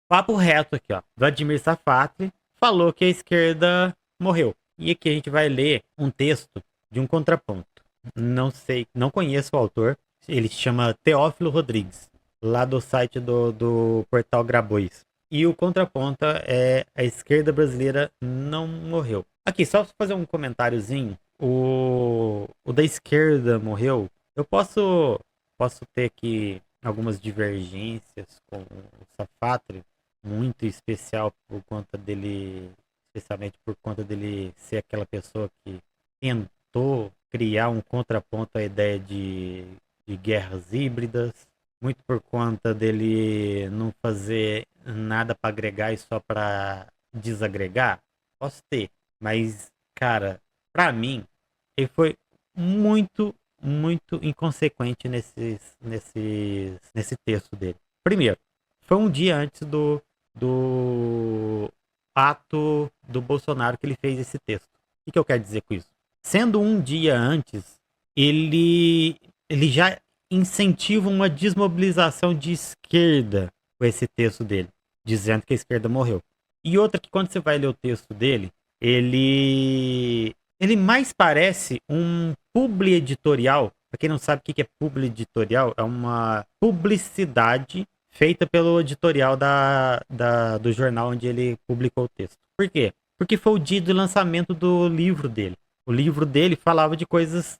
Papo reto aqui, ó. Vladimir Safatli falou que a esquerda morreu. E aqui a gente vai ler um texto de um contraponto. Não sei, não conheço o autor. Ele se chama Teófilo Rodrigues, lá do site do portal Grabois. E o contraponto é: a esquerda brasileira não morreu. Aqui, só fazer um comentáriozinho. O da esquerda morreu. Eu posso ter aqui algumas divergências com o Safatli, muito especial por conta dele, especialmente por conta dele ser aquela pessoa que tentou criar um contraponto à ideia de guerras híbridas, muito por conta dele não fazer nada para agregar e só para desagregar. Posso ter, mas, cara, para mim, ele foi muito, muito inconsequente nesse texto dele. Primeiro, foi um dia antes do ato do Bolsonaro que ele fez esse texto. O que eu quero dizer com isso? Sendo um dia antes, ele já incentiva uma desmobilização de esquerda com esse texto dele, dizendo que a esquerda morreu. E outra que quando você vai ler o texto dele, ele mais parece um publi editorial. Para quem não sabe o que é publi editorial, é uma publicidade feita pelo editorial do jornal onde ele publicou o texto. Por quê? Porque foi o dia do lançamento do livro dele. O livro dele falava de coisas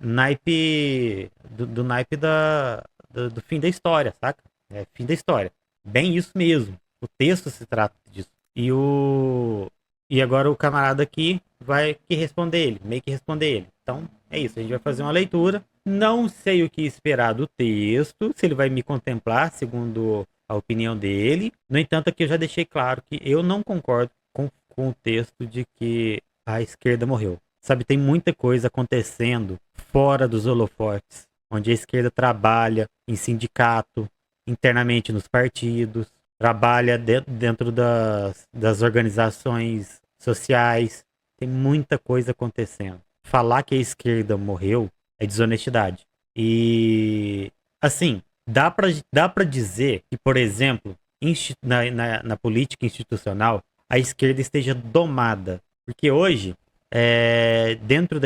naipe do naipe do fim da história, saca? É, fim da história. Bem isso mesmo. O texto se trata disso. E agora o camarada aqui vai que responder ele, meio que responder ele. Então, é isso. A gente vai fazer uma leitura. Não sei o que esperar do texto, se ele vai me contemplar, segundo a opinião dele. No entanto, aqui eu já deixei claro que eu não concordo com o texto de que a esquerda morreu. Sabe, tem muita coisa acontecendo fora dos holofotes, onde a esquerda trabalha em sindicato, internamente nos partidos, trabalha dentro das organizações sociais. Tem muita coisa acontecendo. Falar que a esquerda morreu é desonestidade. E, assim, dá pra dizer que, por exemplo, na política institucional, a esquerda esteja domada. Porque hoje, dentro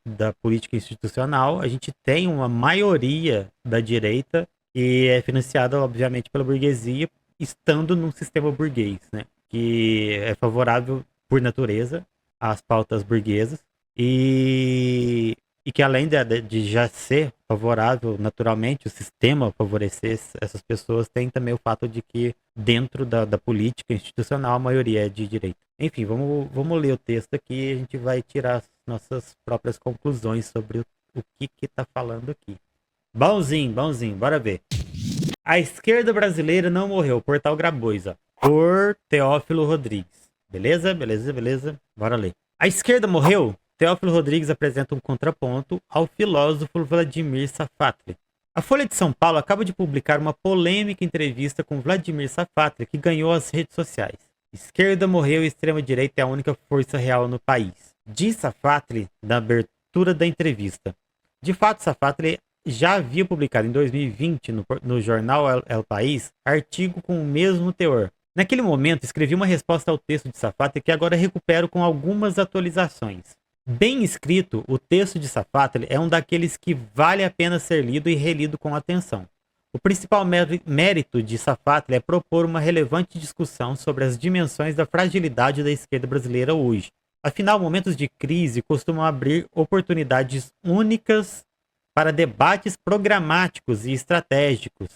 da política institucional, a gente tem uma maioria da direita e é financiada, obviamente, pela burguesia, estando num sistema burguês, né? Que é favorável, por natureza, às pautas burguesas e que além de já ser favorável naturalmente, o sistema favorecer essas pessoas, tem também o fato de que dentro da política institucional a maioria é de direita. Enfim, vamos ler o texto aqui e a gente vai tirar as nossas próprias conclusões sobre o que tá falando aqui. Bonzinho, bonzinho, bora ver. A esquerda brasileira não morreu. Portal Grabois, ó. Por Teófilo Rodrigues. Beleza? Beleza, beleza. Bora ler. A esquerda morreu? Teófilo Rodrigues apresenta um contraponto ao filósofo Vladimir Safatli. A Folha de São Paulo acaba de publicar uma polêmica entrevista com Vladimir Safatli, que ganhou as redes sociais. Esquerda morreu e extrema-direita é a única força real no país. Diz Safatli na abertura da entrevista. De fato, Safatli já havia publicado em 2020 no jornal El País artigo com o mesmo teor. Naquele momento, escrevi uma resposta ao texto de Safatli que agora recupero com algumas atualizações. Bem escrito, o texto de Safatli é um daqueles que vale a pena ser lido e relido com atenção. O principal mérito de Safatli é propor uma relevante discussão sobre as dimensões da fragilidade da esquerda brasileira hoje. Afinal, momentos de crise costumam abrir oportunidades únicas para debates programáticos e estratégicos.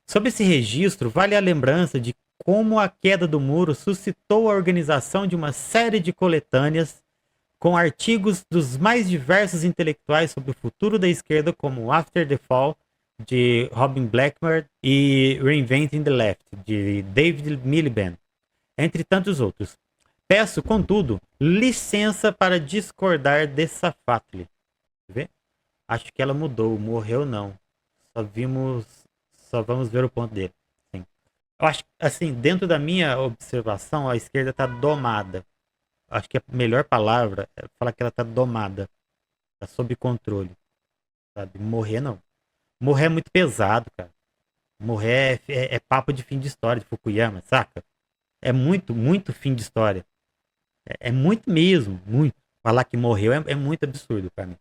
Sob esse registro, vale a lembrança de como a queda do muro suscitou a organização de uma série de coletâneas com artigos dos mais diversos intelectuais sobre o futuro da esquerda, como After the Fall, de Robin Blackmer, e Reinventing the Left, de David Miliband, entre tantos outros. Peço, contudo, licença para discordar de Safatli. Vê? Acho que ela mudou, morreu não. Só vimos, só vamos ver o ponto dele. Sim. Eu acho, assim, dentro da minha observação, a esquerda está domada. Acho que a melhor palavra é falar que ela está domada, está sob controle, sabe? Morrer não. Morrer é muito pesado, cara. Morrer é papo de fim de história de Fukuyama, saca? É muito, muito fim de história. É muito mesmo, muito. Falar que morreu é muito absurdo pra mim.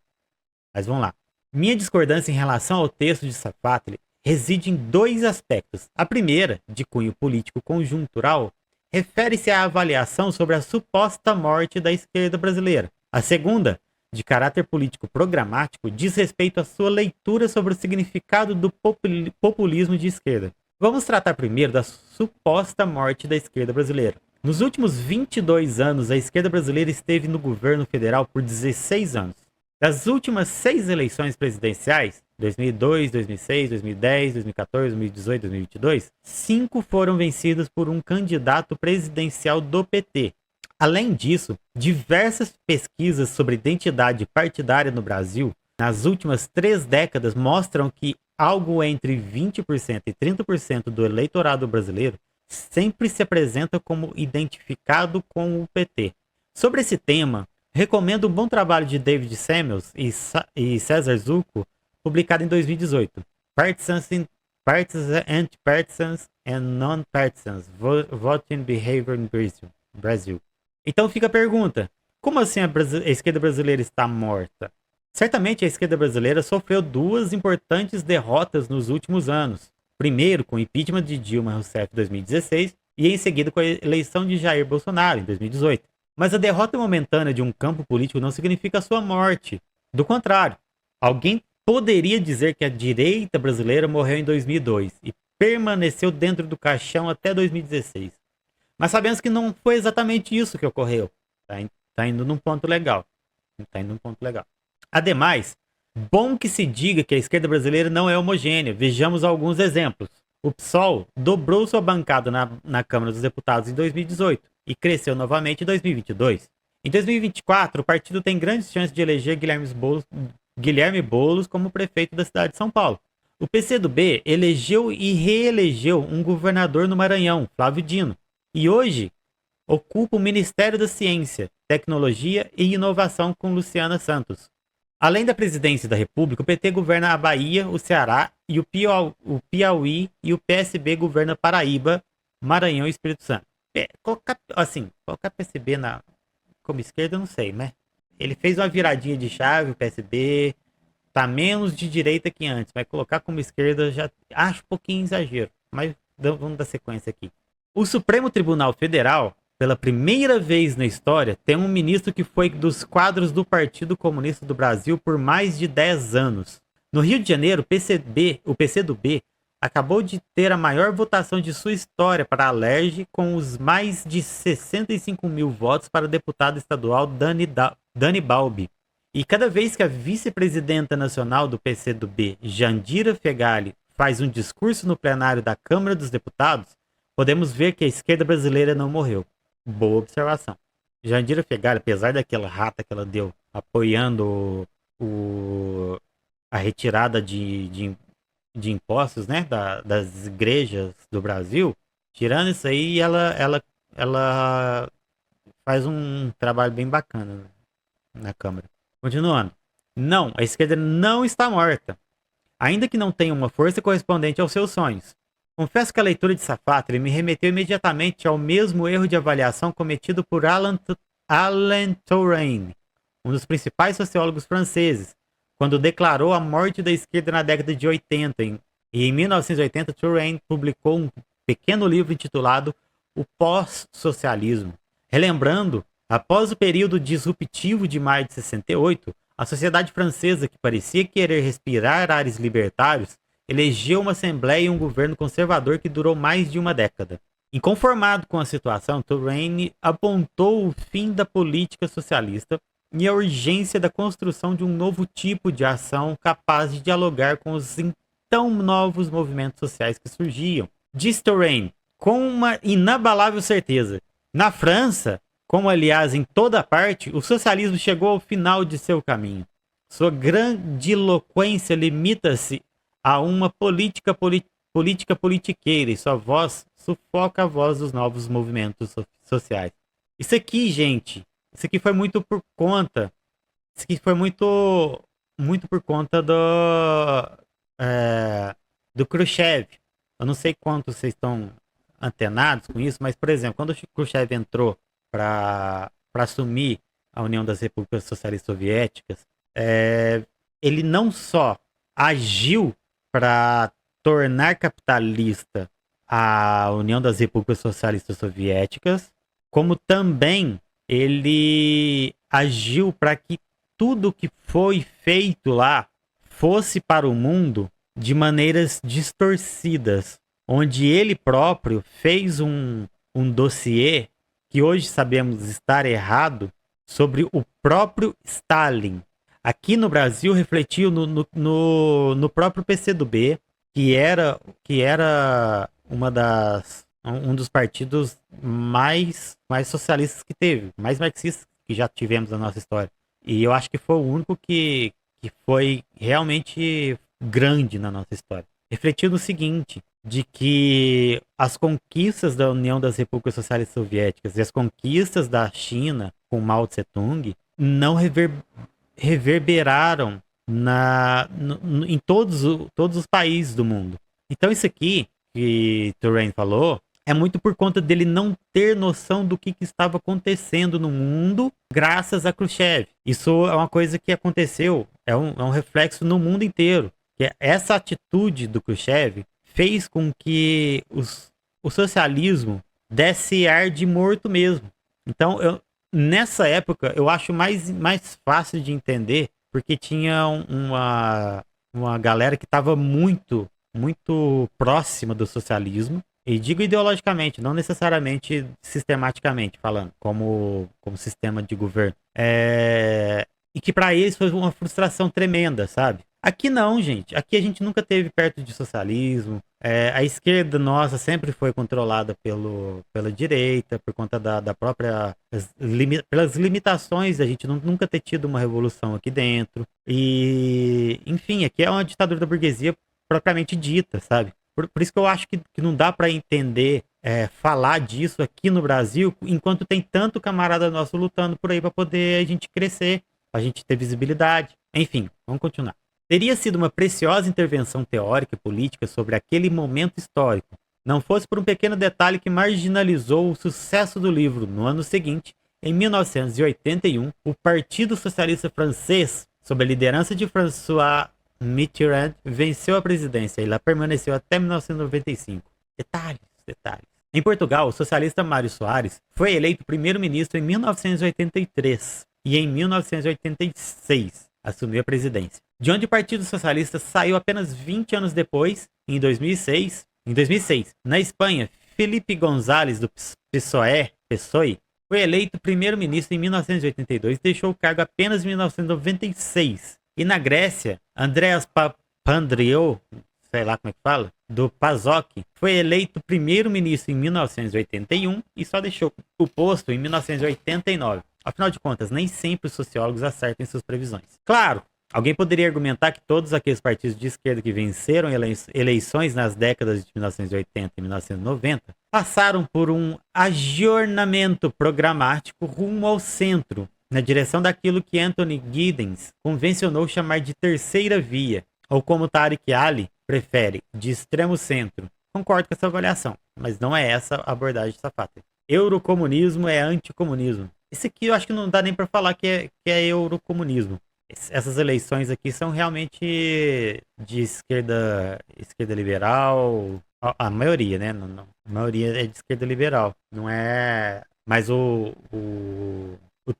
Mas vamos lá. Minha discordância em relação ao texto de Safatli reside em dois aspectos. A primeira, de cunho político conjuntural, refere-se à avaliação sobre a suposta morte da esquerda brasileira. A segunda, de caráter político programático, diz respeito à sua leitura sobre o significado do populismo de esquerda. Vamos tratar primeiro da suposta morte da esquerda brasileira. Nos últimos 22 anos, a esquerda brasileira esteve no governo federal por 16 anos. Das últimas 6 eleições presidenciais, 2002, 2006, 2010, 2014, 2018, 2022, 5 foram vencidas por um candidato presidencial do PT. Além disso, diversas pesquisas sobre identidade partidária no Brasil, nas últimas 3 décadas, mostram que algo entre 20% e 30% do eleitorado brasileiro sempre se apresenta como identificado com o PT. Sobre esse tema, recomendo um bom trabalho de David Samuels e César Zucco, publicado em 2018. Partisans, Anti-Partisans and Non-Partisans, Voting Behavior in Brasil. Então fica a pergunta, como assim a esquerda brasileira está morta? Certamente a esquerda brasileira sofreu 2 importantes derrotas nos últimos anos. Primeiro com o impeachment de Dilma Rousseff em 2016 e em seguida com a eleição de Jair Bolsonaro em 2018. Mas a derrota momentânea de um campo político não significa a sua morte. Do contrário, alguém poderia dizer que a direita brasileira morreu em 2002 e permaneceu dentro do caixão até 2016. Mas sabemos que não foi exatamente isso que ocorreu. Tá indo num ponto legal. Ademais, bom que se diga que a esquerda brasileira não é homogênea. Vejamos alguns exemplos. O PSOL dobrou sua bancada na Câmara dos Deputados em 2018 e cresceu novamente em 2022. Em 2024, o partido tem grandes chances de eleger Guilherme Boulos como prefeito da cidade de São Paulo. O PCdoB elegeu e reelegeu um governador no Maranhão, Flávio Dino, e hoje ocupa o Ministério da Ciência, Tecnologia e Inovação com Luciana Santos. Além da presidência da República, o PT governa a Bahia, o Ceará e o Piauí, e o PSB governa Paraíba, Maranhão e Espírito Santo. Colocar PSB como esquerda, eu não sei, né? Ele fez uma viradinha de chave, o PSB tá menos de direita que antes, mas colocar como esquerda já acho um pouquinho exagero, mas vamos dar sequência aqui. O Supremo Tribunal Federal, pela primeira vez na história, tem um ministro que foi dos quadros do Comunista do Brasil por mais de 10 anos. No Rio de Janeiro, o PCdoB acabou de ter a maior votação de sua história para a LERJ, com os mais de 65 mil votos para o deputado estadual Dani Balbi. E cada vez que a vice-presidenta nacional do PCdoB, Jandira Fegali, faz um discurso no plenário da Câmara dos Deputados, podemos ver que a esquerda brasileira não morreu. Boa observação. Jandira Fegali, apesar daquela rata que ela deu apoiando a retirada de impostos, né, das igrejas do Brasil, tirando isso aí, ela faz um trabalho bem bacana na Câmara. Continuando. Não, a esquerda não está morta, ainda que não tenha uma força correspondente aos seus sonhos. Confesso que a leitura de Safatli me remeteu imediatamente ao mesmo erro de avaliação cometido por Alain Touraine, um dos principais sociólogos franceses, quando declarou a morte da esquerda na década de 80. E em 1980, Touraine publicou um pequeno livro intitulado O Pós-Socialismo. Relembrando, após o período disruptivo de maio de 68, a sociedade francesa, que parecia querer respirar ares libertários, elegeu uma assembleia e um governo conservador que durou mais de uma década. Inconformado com a situação, Touraine apontou o fim da política socialista e a urgência da construção de um novo tipo de ação capaz de dialogar com os então novos movimentos sociais que surgiam. Diz Touraine, com uma inabalável certeza: na França, como aliás em toda parte, o socialismo chegou ao final de seu caminho. Sua grandiloquência limita-se a uma política politiqueira e sua voz sufoca a voz dos novos movimentos sociais. Isso aqui, gente, isso aqui foi muito por conta do Khrushchev. Eu não sei quanto vocês estão antenados com isso, mas, por exemplo, quando o Khrushchev entrou para assumir a União das Repúblicas Socialistas Soviéticas, ele não só agiu para tornar capitalista a União das Repúblicas Socialistas Soviéticas, como também ele agiu para que tudo que foi feito lá fosse para o mundo de maneiras distorcidas, onde ele próprio fez um dossiê que hoje sabemos estar errado sobre o próprio Stalin. Aqui no Brasil refletiu no próprio PCdoB, que era um dos partidos mais socialistas que teve, mais marxistas que já tivemos na nossa história. E eu acho que foi o único que foi realmente grande na nossa história. Refletiu no seguinte, de que as conquistas da União das Repúblicas Socialistas Soviéticas e as conquistas da China com Mao Tse-tung não reverberaram em todos os países do mundo. Então isso aqui que Turenne falou é muito por conta dele não ter noção do que estava acontecendo no mundo graças a Khrushchev. Isso é uma coisa que aconteceu, é um reflexo no mundo inteiro. Que essa atitude do Khrushchev fez com que o socialismo desse ar de morto mesmo. Então, nessa época, eu acho mais fácil de entender, porque tinha uma galera que estava muito, muito próxima do socialismo. E digo ideologicamente, não necessariamente sistematicamente falando, como sistema de governo. E que para eles foi uma frustração tremenda, sabe? Aqui não, gente. Aqui a gente nunca teve perto de socialismo. A esquerda nossa sempre foi controlada pela direita, por conta da própria. Pelas limitações da gente nunca ter tido uma revolução aqui dentro. E, enfim, aqui é uma ditadura da burguesia propriamente dita, sabe? Por isso que eu acho que não dá para entender, falar disso aqui no Brasil, enquanto tem tanto camarada nosso lutando por aí para poder a gente crescer, a gente ter visibilidade. Enfim, vamos continuar. Teria sido uma preciosa intervenção teórica e política sobre aquele momento histórico, não fosse por um pequeno detalhe que marginalizou o sucesso do livro. No ano seguinte, em 1981, o Partido Socialista Francês, sob a liderança de François Mitterrand, venceu a presidência e lá permaneceu até 1995. Detalhes. Em Portugal, o socialista Mário Soares foi eleito primeiro-ministro em 1983 e em 1986 assumiu a presidência. De onde o Partido Socialista saiu apenas 20 anos depois, em 2006. Na Espanha, Felipe González, do PSOE, foi eleito primeiro-ministro em 1982 e deixou o cargo apenas em 1996. E na Grécia, Andreas Papandreou, sei lá como é que fala, do PASOK, foi eleito primeiro-ministro em 1981 e só deixou o posto em 1989. Afinal de contas, nem sempre os sociólogos acertam em suas previsões. Claro, alguém poderia argumentar que todos aqueles partidos de esquerda que venceram eleições nas décadas de 1980 e 1990 passaram por um ajornamento programático rumo ao centro, na direção daquilo que Anthony Giddens convencionou chamar de terceira via, ou como Tariq Ali prefere, de extremo centro. Concordo com essa avaliação, mas não é essa a abordagem de Safatli. Eurocomunismo é anticomunismo. Esse aqui eu acho que não dá nem para falar que é eurocomunismo. Essas eleições aqui são realmente de esquerda liberal, a maioria, né? Não, a maioria é de esquerda liberal, não é. Mas o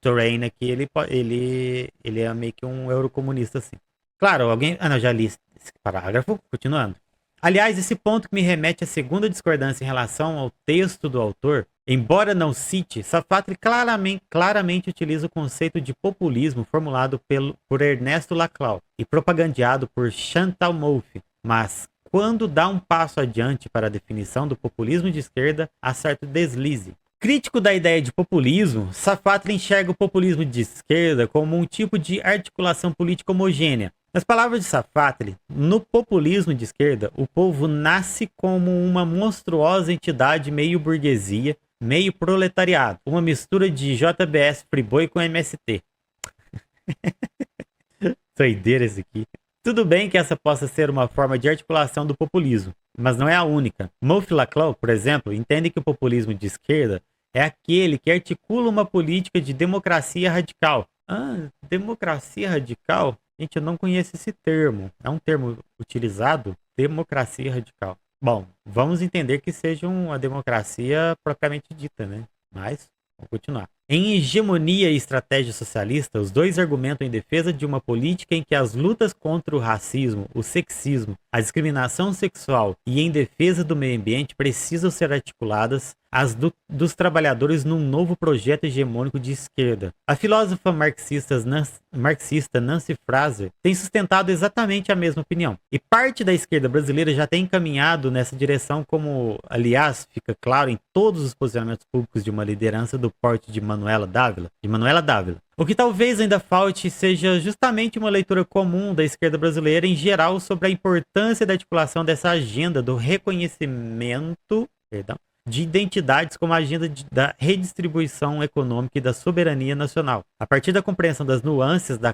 Turenne aqui, ele é meio que um eurocomunista, assim. Claro, alguém. Ah, não, já li esse parágrafo, continuando. Aliás, esse ponto que me remete à segunda discordância em relação ao texto do autor, embora não cite, Safatli claramente utiliza o conceito de populismo formulado por Ernesto Laclau e propagandeado por Chantal Mouffe, mas quando dá um passo adiante para a definição do populismo de esquerda, há certo deslize. Crítico da ideia de populismo, Safatli enxerga o populismo de esquerda como um tipo de articulação política homogênea. Nas palavras de Safatli, no populismo de esquerda, o povo nasce como uma monstruosa entidade meio burguesia, meio proletariado, uma mistura de JBS Friboi com MST. Doideira esse aqui. Tudo bem que essa possa ser uma forma de articulação do populismo, mas não é a única. Murphy Laclau, por exemplo, entende que o populismo de esquerda é aquele que articula uma política de democracia radical. Ah, democracia radical? Gente, eu não conheço esse termo. É um termo utilizado? Democracia radical. Bom, vamos entender que seja uma democracia propriamente dita, né? Mas, vamos continuar. Em Hegemonia e Estratégia Socialista, os dois argumentam em defesa de uma política em que as lutas contra o racismo, o sexismo, a discriminação sexual e em defesa do meio ambiente precisam ser articuladas dos trabalhadores num novo projeto hegemônico de esquerda. A filósofa marxista Nancy Fraser tem sustentado exatamente a mesma opinião. E parte da esquerda brasileira já tem encaminhado nessa direção, como, aliás, fica claro em todos os posicionamentos públicos de uma liderança do porte de Manuela Dávila. O que talvez ainda falte seja justamente uma leitura comum da esquerda brasileira em geral sobre a importância da articulação dessa agenda do reconhecimento, de identidades como a agenda da redistribuição econômica e da soberania nacional, a partir da compreensão das nuances da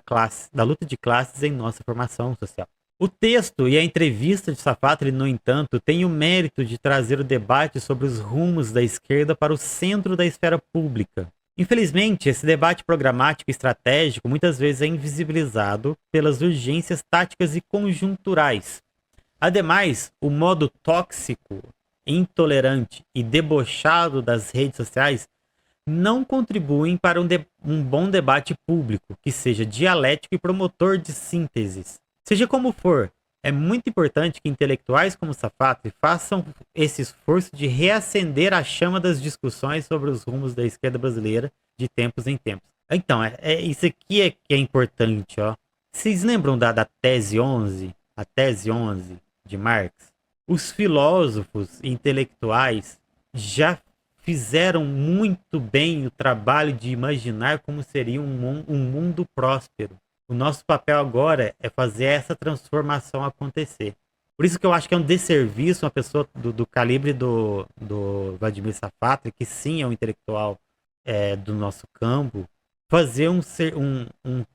luta de classes em nossa formação social. O texto e a entrevista de Safatli, no entanto, têm o mérito de trazer o debate sobre os rumos da esquerda para o centro da esfera pública. Infelizmente, esse debate programático e estratégico muitas vezes é invisibilizado pelas urgências táticas e conjunturais. Ademais, o modo tóxico, intolerante e debochado das redes sociais não contribuem para um bom debate público, que seja dialético e promotor de sínteses. Seja como for, é muito importante que intelectuais como Safatli façam esse esforço de reacender a chama das discussões sobre os rumos da esquerda brasileira de tempos em tempos. Então, isso aqui que é importante, ó. Vocês lembram da tese 11? A tese 11 de Marx? Os filósofos intelectuais já fizeram muito bem o trabalho de imaginar como seria um mundo próspero. O nosso papel agora é fazer essa transformação acontecer. Por isso que eu acho que é um desserviço uma pessoa do calibre do Vladimir Safatli, que sim é um intelectual do nosso campo, fazer um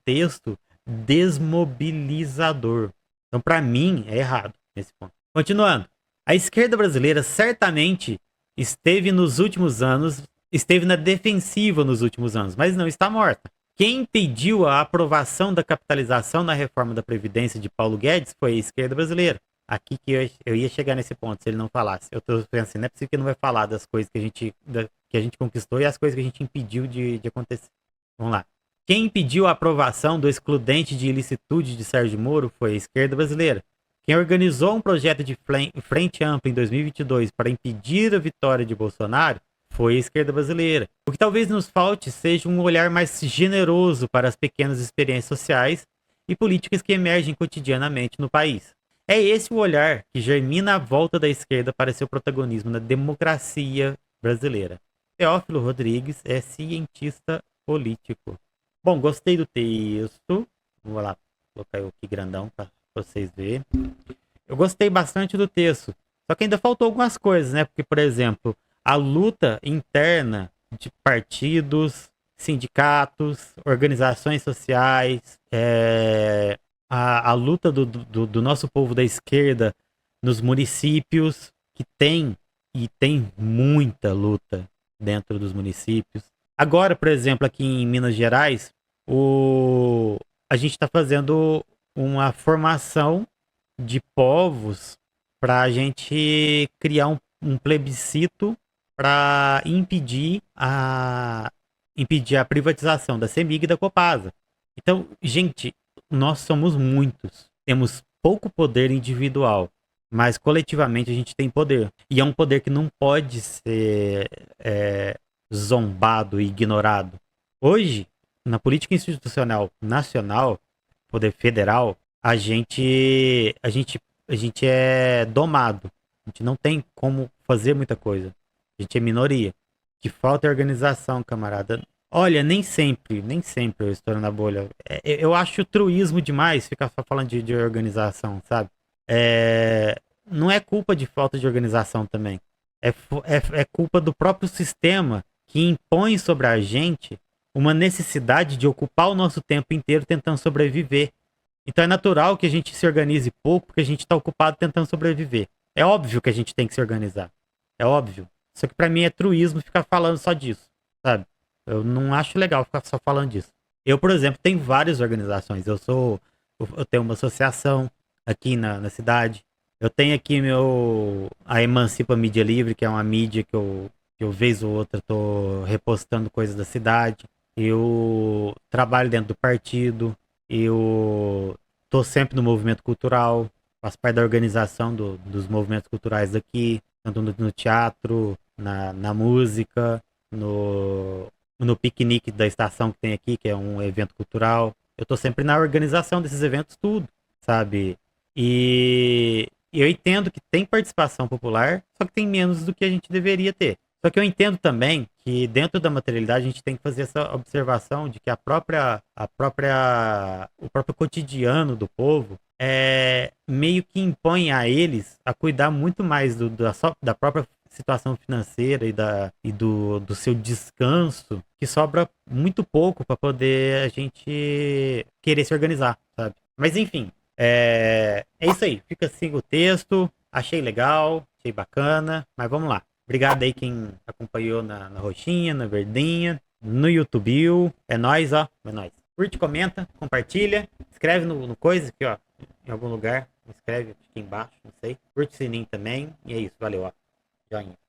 texto desmobilizador. Então, para mim, é errado nesse ponto. Continuando, a esquerda brasileira certamente esteve na defensiva nos últimos anos, mas não está morta. Quem impediu a aprovação da capitalização na reforma da Previdência de Paulo Guedes foi a esquerda brasileira. Aqui que eu ia chegar nesse ponto, se ele não falasse. Eu estou pensando, não é possível que ele não vai falar das coisas que a gente conquistou e as coisas que a gente impediu de acontecer. Vamos lá. Quem impediu a aprovação do excludente de ilicitude de Sérgio Moro foi a esquerda brasileira. Quem organizou um projeto de frente ampla em 2022 para impedir a vitória de Bolsonaro foi a esquerda brasileira. O que talvez nos falte seja um olhar mais generoso para as pequenas experiências sociais e políticas que emergem cotidianamente no país. É esse o olhar que germina a volta da esquerda para seu protagonismo na democracia brasileira. Teófilo Rodrigues é cientista político. Bom, gostei do texto. Vou lá colocar eu aqui grandão para vocês verem. Eu gostei bastante do texto. Só que ainda faltou algumas coisas, né? Porque, por exemplo, a luta interna de partidos, sindicatos, organizações sociais, a luta do nosso povo da esquerda nos municípios, que tem muita luta dentro dos municípios. Agora, por exemplo, aqui em Minas Gerais, a gente está fazendo uma formação de povos para a gente criar um plebiscito para impedir a privatização da CEMIG e da Copasa. Então, gente, nós somos muitos. Temos pouco poder individual, mas coletivamente a gente tem poder. E é um poder que não pode ser zombado e ignorado. Hoje, na política institucional nacional, poder federal, a gente é domado. A gente não tem como fazer muita coisa. A gente é minoria. Que falta é organização, camarada. Olha, nem sempre eu estou na bolha. Eu acho truísmo demais ficar só falando de organização, sabe? Não é culpa de falta de organização também. É culpa do próprio sistema que impõe sobre a gente uma necessidade de ocupar o nosso tempo inteiro tentando sobreviver. Então é natural que a gente se organize pouco porque a gente está ocupado tentando sobreviver. É óbvio que a gente tem que se organizar. É óbvio. Só que pra mim é truísmo ficar falando só disso, sabe? Eu não acho legal ficar só falando disso. Eu, por exemplo, tenho várias organizações. Eu tenho uma associação aqui na cidade. Eu tenho aqui a Emancipa Mídia Livre, que é uma mídia que eu vez ou outra tô repostando coisas da cidade. Eu trabalho dentro do partido. Eu tô sempre no movimento cultural, faço parte da organização dos movimentos culturais daqui, tanto no teatro, na música, no piquenique da estação que tem aqui, que é um evento cultural. Eu tô sempre na organização desses eventos, tudo, sabe? E eu entendo que tem participação popular, só que tem menos do que a gente deveria ter. Só que eu entendo também que dentro da materialidade a gente tem que fazer essa observação de que o próprio cotidiano do povo meio que impõe a eles a cuidar muito mais da própria situação financeira do seu descanso, que sobra muito pouco para poder a gente querer se organizar, sabe? Mas enfim, é isso aí. Fica assim o texto. Achei legal, achei bacana, mas vamos lá. Obrigado aí quem acompanhou na roxinha, na verdinha, no YouTube. É nóis, ó. É nóis. Curte, comenta, compartilha. Escreve no coisa aqui, ó. Em algum lugar. Escreve aqui embaixo, não sei. Curte o sininho também. E é isso. Valeu, ó. Joinha.